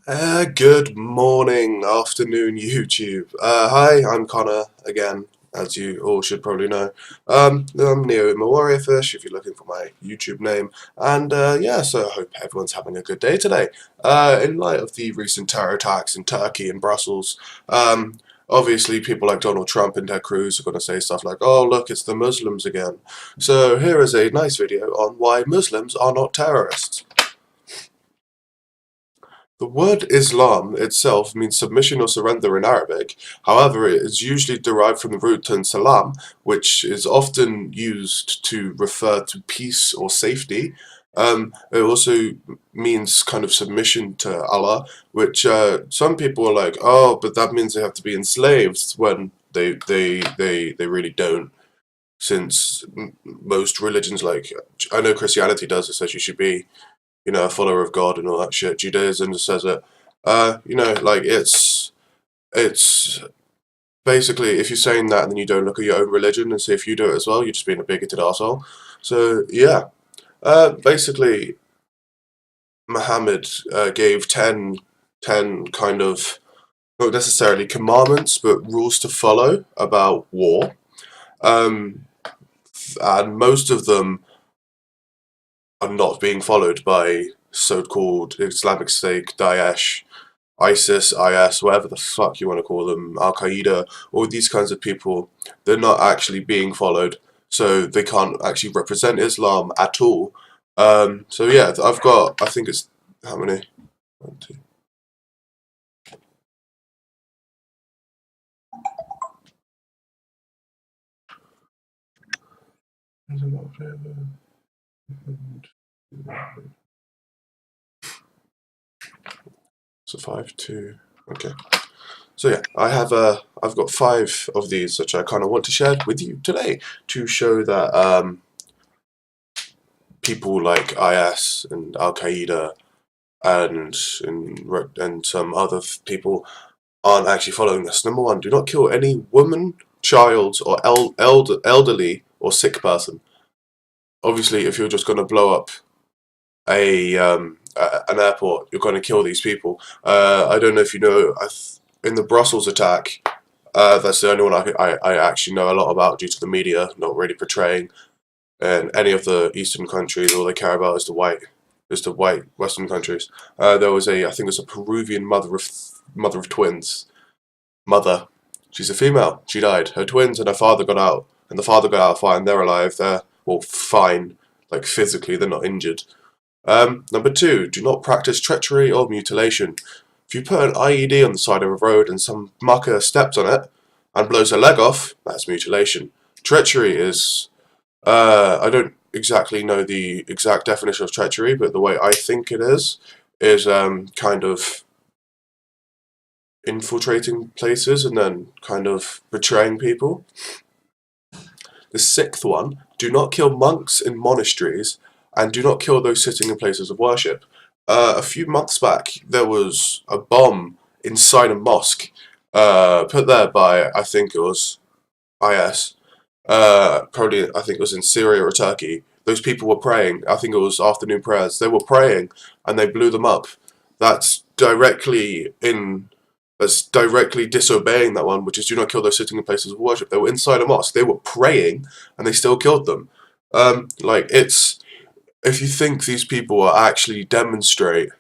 Good morning, afternoon, YouTube. Hi, I'm Connor again, as you all should probably know. I'm Neoemowarriorfish, if you're looking for my YouTube name. And yeah, so I hope everyone's having a good day today. In light of the recent terror attacks in Turkey and Brussels, obviously people like Donald Trump and Ted Cruz are going to say stuff like, "Oh, look, it's the Muslims again." So here is a nice video on why Muslims are not terrorists. The word Islam itself means submission or surrender in Arabic. However, it is usually derived from the root term salam, which is often used to refer to peace or safety. It also means kind of submission to Allah, which some people are like, oh, but that means they have to be enslaved when they really don't. Since most religions, like I know Christianity does, it says you should be a follower of God and all that shit. Judaism just says it. Like it's basically if you're saying that and then you don't look at your own religion and see if you do it as well, you're just being a bigoted asshole. So yeah, basically Muhammad gave 10 kind of not necessarily commandments but rules to follow about war. Um, and most of them are not being followed by so-called Islamic State, Daesh, ISIS, IS, whatever the fuck you want to call them, Al Qaeda, all these kinds of people. They're not actually being followed, so they can't actually represent Islam at all. So yeah, I've got, I think it's how many? One, two. So 5, 2. Okay. So yeah, I've got 5 of these which I kind of want to share with you today to show that people like IS and Al Qaeda and some other people aren't actually following this. Number one, do not kill any woman, child, or elderly or sick person. Obviously, if you're just going to blow up an airport, you're going to kill these people. I don't know if you know, in the Brussels attack, that's the only one I actually know a lot about due to the media not really portraying. And any of the Eastern countries, all they care about is the white Western countries. There was I think it was a Peruvian mother of twins. Mother, she's a female. She died. Her twins and her father got out, and the father got out fine. They're alive. They're well fine, like physically, they're not injured. Number 2, do not practice treachery or mutilation. If you put an IED on the side of a road and some mucker steps on it and blows her leg off, that's mutilation. Treachery is I don't exactly know the exact definition of treachery, but the way I think it is kind of infiltrating places and then kind of betraying people. The 6th one, do not kill monks in monasteries and do not kill those sitting in places of worship. A few months back, there was a bomb inside a mosque put there by, I think it was IS. Probably, I think it was in Syria or Turkey. Those people were praying. I think it was afternoon prayers. They were praying, and they blew them up. That's directly in. That's directly disobeying that one, which is do not kill those sitting in places of worship. They were inside a mosque. They were praying, and they still killed them. Like it's if you think these people are actually demonstrate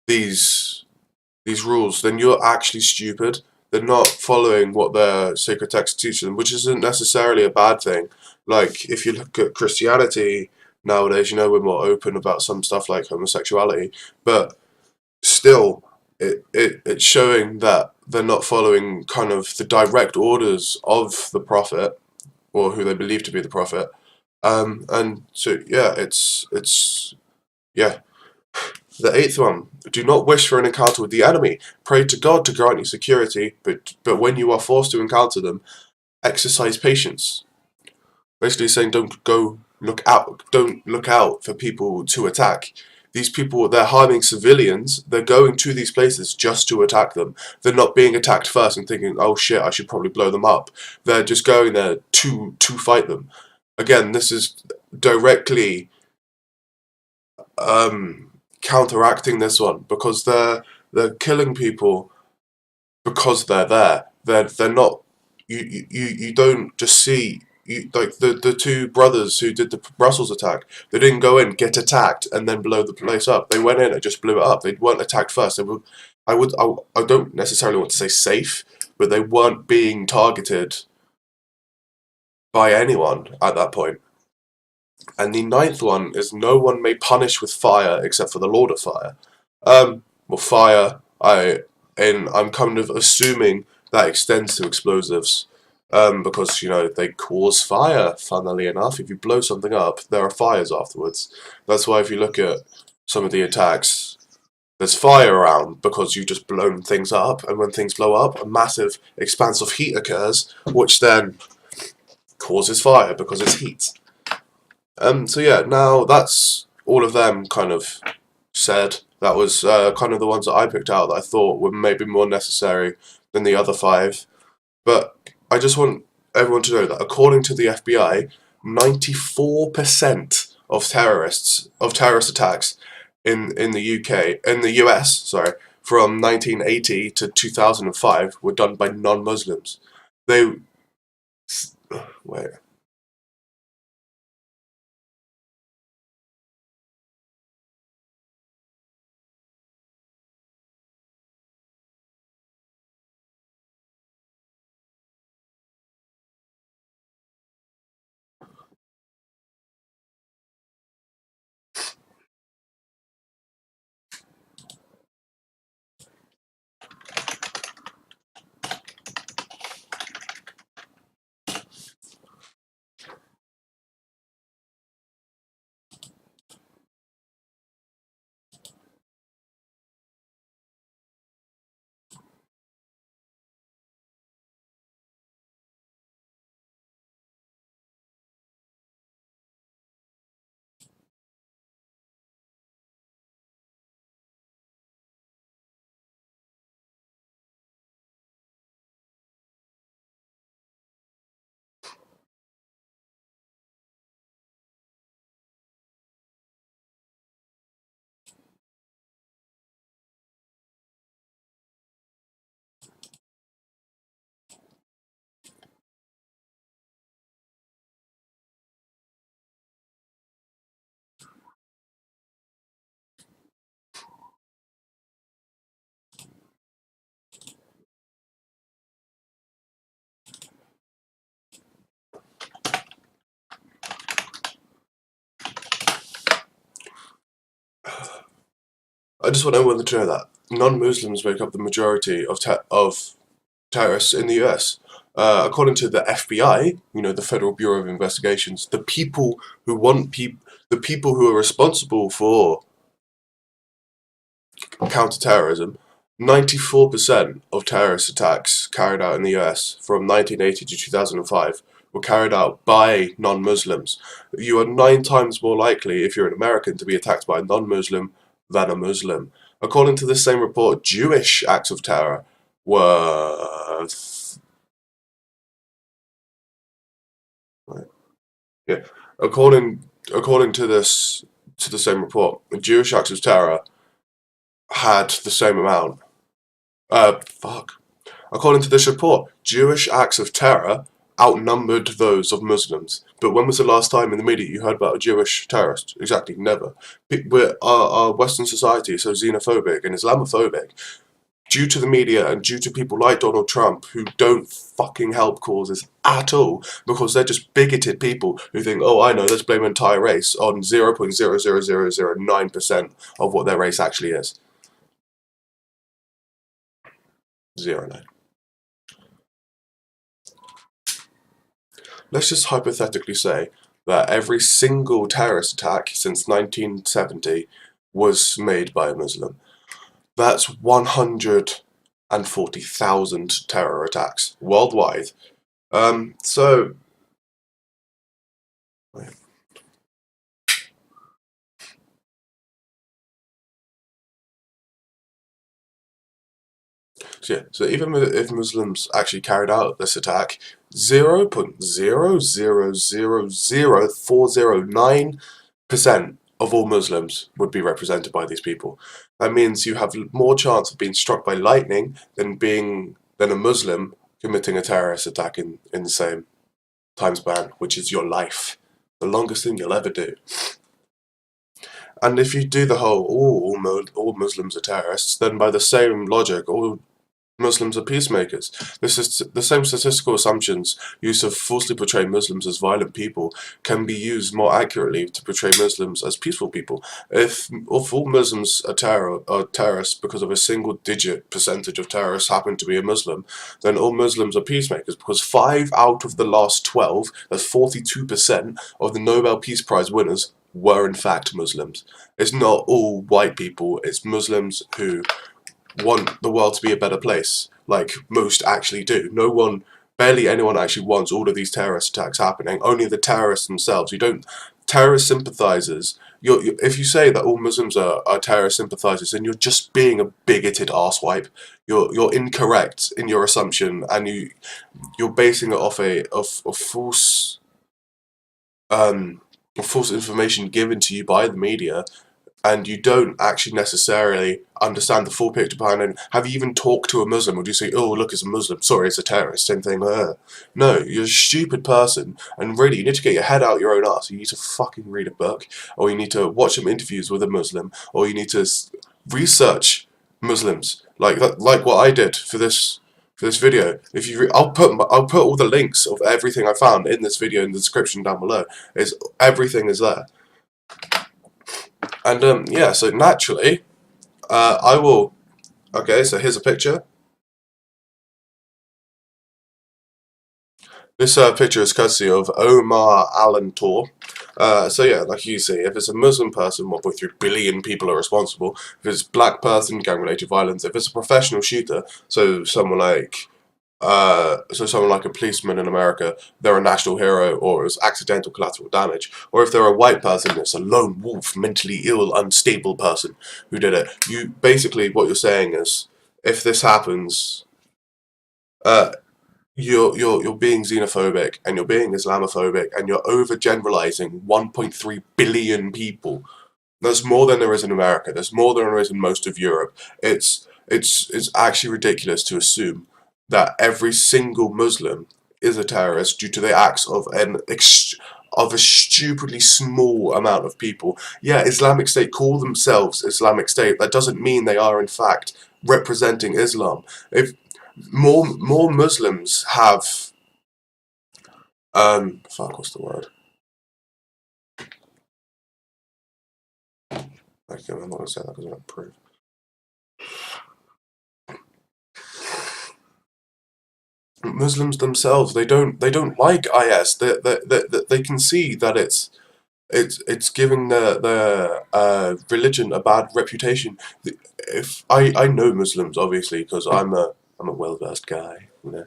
these these rules, then you're actually stupid. They're not following what their sacred text teaches them, which isn't necessarily a bad thing. Like, if you look at Christianity nowadays, we're more open about some stuff like homosexuality, but still, it's showing that they're not following kind of the direct orders of the prophet, or who they believe to be the prophet. And so, yeah, yeah. The 8th one, do not wish for an encounter with the enemy. Pray to God to grant you security, but when you are forced to encounter them, exercise patience. Basically saying don't look out for people to attack. These people, they're harming civilians, they're going to these places just to attack them. They're not being attacked first and thinking, oh shit, I should probably blow them up. They're just going there to fight them. Again, this is directly counteracting this one because they're killing people because they're there. They're not. You don't just see. Like the two brothers who did the Brussels attack, they didn't go in, get attacked, and then blow the place up. They went in and just blew it up. They weren't attacked first. They were, I don't necessarily want to say safe, but they weren't being targeted by anyone at that point. And the ninth one is no one may punish with fire except for the Lord of Fire. Well, fire, I'm kind of assuming that extends to explosives, because they cause fire. Funnily enough, if you blow something up, there are fires afterwards. That's why if you look at some of the attacks, there's fire around because you've just blown things up, and when things blow up, a massive expanse of heat occurs, which then causes fire because it's heat. So yeah, now that's all of them kind of said. That was kind of the ones that I picked out that I thought were maybe more necessary than the other five. But I just want everyone to know that according to the FBI, 94% of terrorist attacks in the US, sorry, from 1980 to 2005 were done by non-Muslims. They wait. I just want everyone to know that non-Muslims make up the majority of terrorists in the US. According to the FBI, the Federal Bureau of Investigations, the people who are responsible for counterterrorism, 94% of terrorist attacks carried out in the US from 1980 to 2005 were carried out by non-Muslims. You are 9 times more likely, if you're an American, to be attacked by a non-Muslim than a Muslim. According to this same report, Jewish acts of terror were yeah. According to the same report, Jewish acts of terror had the same amount. Fuck. According to this report, Jewish acts of terror outnumbered those of Muslims. But when was the last time in the media you heard about a Jewish terrorist? Exactly, never. Our Western society is so xenophobic and Islamophobic due to the media and due to people like Donald Trump who don't fucking help causes at all because they're just bigoted people who think, oh, I know, let's blame an entire race on 0.00009% of what their race actually is. 0.09. Let's just hypothetically say that every single terrorist attack since 1970 was made by a Muslim. That's 140,000 terror attacks worldwide. So yeah, so even if Muslims actually carried out this attack, 0.0000409% of all Muslims would be represented by these people. That means you have more chance of being struck by lightning than a Muslim committing a terrorist attack in the same time span, which is your life. The longest thing you'll ever do. And if you do the whole, all Muslims are terrorists, then by the same logic, all Muslims are peacemakers. This is the same statistical assumptions used to falsely portray Muslims as violent people can be used more accurately to portray Muslims as peaceful people. If all Muslims are terrorists because of a single-digit percentage of terrorists happen to be a Muslim, then all Muslims are peacemakers because 5 out of the last 12, that's 42% of the Nobel Peace Prize winners, were in fact Muslims. It's not all white people, it's Muslims who want the world to be a better place, like most actually do. Barely anyone actually wants all of these terrorist attacks happening. Only the terrorists themselves. Terrorist sympathizers. If you say that all Muslims are terrorist sympathizers, then you're just being a bigoted arsewipe. You're incorrect in your assumption, and you're basing it off of false information given to you by the media, and you don't actually necessarily understand the full picture behind it. Have you even talked to a Muslim? Or do you say, oh, look, it's a Muslim, sorry, it's a terrorist, same thing. No, you're a stupid person, and really, you need to get your head out your own ass. You need to fucking read a book, or you need to watch some interviews with a Muslim, or you need to research Muslims, like what I did for this video. If you, I'll put all the links of everything I found in this video in the description down below. Everything is there. And yeah, so naturally, I will. Okay, so here's a picture. This picture is courtesy of Omar Allen Tor. So yeah, like you see, if it's a Muslim person, 1.3 billion people are responsible. If it's a black person, gang-related violence. If it's a professional shooter, so someone like a policeman in America, they're a national hero, or it's accidental collateral damage. Or if they're a white person, it's a lone wolf, mentally ill, unstable person who did it. Basically, what you're saying is, if this happens, you're being xenophobic, and you're being Islamophobic, and you're overgeneralizing 1.3 billion people. There's more than there is in America. There's more than there is in most of Europe. It's actually ridiculous to assume that every single Muslim is a terrorist due to the acts of a stupidly small amount of people. Yeah, Islamic State call themselves Islamic State. That doesn't mean they are in fact representing Islam. If more Muslims have what's the word? I'm not gonna say that because I don't prove. Muslims themselves, they don't like IS. They can see that it's giving their religion a bad reputation. If I know Muslims, obviously, because I'm a well-versed guy, you know.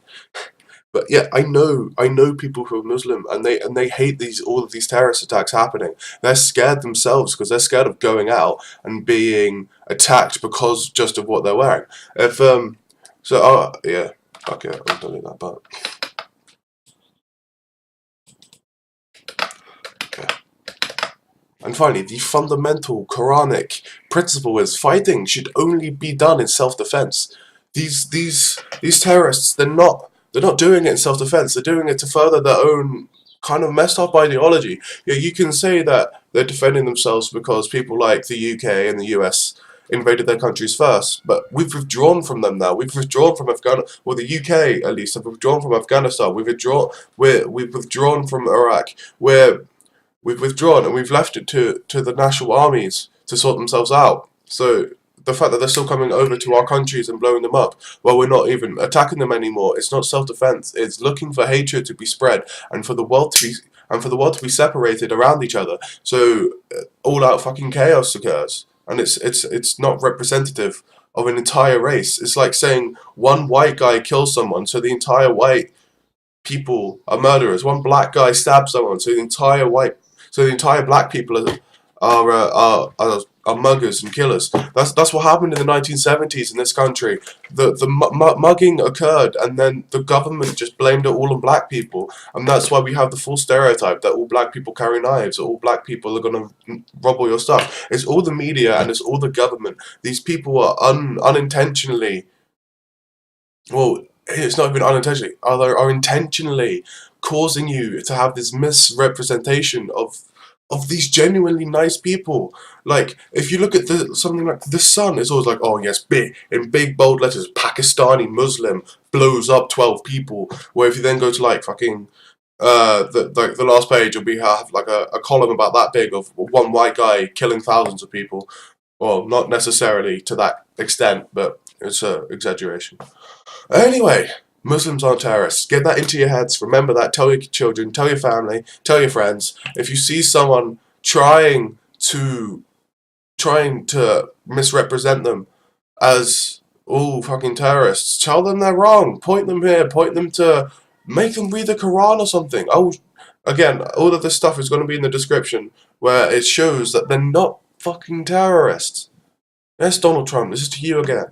But yeah, I know people who are Muslim, and they hate all of these terrorist attacks happening. They're scared themselves because they're scared of going out and being attacked because just of what they're wearing. If yeah. Okay, I'll delete that part. Okay. And finally, the fundamental Quranic principle is fighting should only be done in self-defense. These terrorists, they're not doing it in self-defense. They're doing it to further their own kind of messed up ideology. Yeah, you can say that they're defending themselves because people like the UK and the US invaded their countries first, but we've withdrawn from them now. We've withdrawn from Afghanistan. Well, the UK at least have withdrawn from Afghanistan. We've withdrawn from Iraq. We've withdrawn and we've left it to the national armies to sort themselves out. So the fact that they're still coming over to our countries and blowing them up, well, we're not even attacking them anymore. It's not self-defense. It's looking for hatred to be spread and for the world to be separated around each other. So all-out fucking chaos occurs, and it's not representative of an entire race. It's like saying one white guy kills someone, so the entire white people are murderers. One black guy stabs someone, so the entire black people are are muggers and killers. That's what happened in the 1970s in this country. The mugging occurred, and then the government just blamed it all on black people, and that's why we have the full stereotype that all black people carry knives, or all black people are gonna rob all your stuff. It's all the media and it's all the government. These people are unintentionally, well, it's not even unintentionally, are intentionally causing you to have this misrepresentation of these genuinely nice people. Like, if you look at something like The Sun, it's always like, oh yes, big, in big bold letters, Pakistani Muslim blows up 12 people. Where if you then go to like fucking the last page will be have like a column about that big of one white guy killing thousands of people. Well, not necessarily to that extent, but it's a exaggeration. Anyway, Muslims aren't terrorists. Get that into your heads. Remember that. Tell your children, tell your family, tell your friends. If you see someone trying to misrepresent them as all fucking terrorists, tell them they're wrong. Point them here. Point them to make them read the Quran or something. Oh, again, all of this stuff is going to be in the description where it shows that they're not fucking terrorists. Yes, Donald Trump. This is to you again.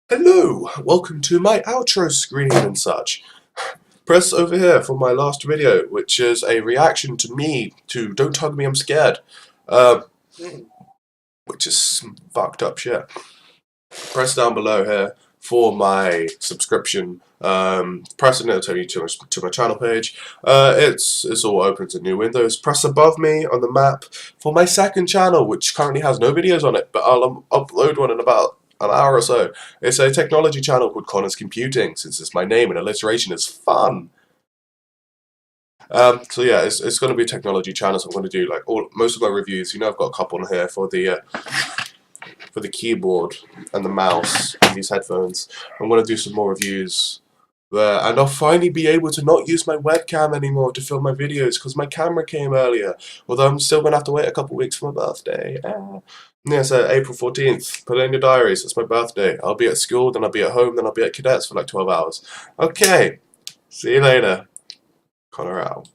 Hello, welcome to my outro screen and such. Press over here for my last video, which is a reaction to me to Don't Hug Me, I'm Scared, which is some fucked up shit. Press down below here for my subscription. Press and it'll take you to my channel page. It's all open to new windows. Press above me on the map for my second channel, which currently has no videos on it, but I'll upload one in about an hour or so. It's a technology channel called Connor's Computing, since it's my name and alliteration is fun. So yeah, it's going to be a technology channel, so I'm going to do like most of my reviews. You know, I've got a couple on here for the keyboard and the mouse and these headphones. I'm going to do some more reviews there, and I'll finally be able to not use my webcam anymore to film my videos because my camera came earlier. Although I'm still going to have to wait a couple weeks for my birthday. Yeah, so April 14th. Put it in your diaries. It's my birthday. I'll be at school, then I'll be at home, then I'll be at cadets for like 12 hours. Okay. See you later. Connor out.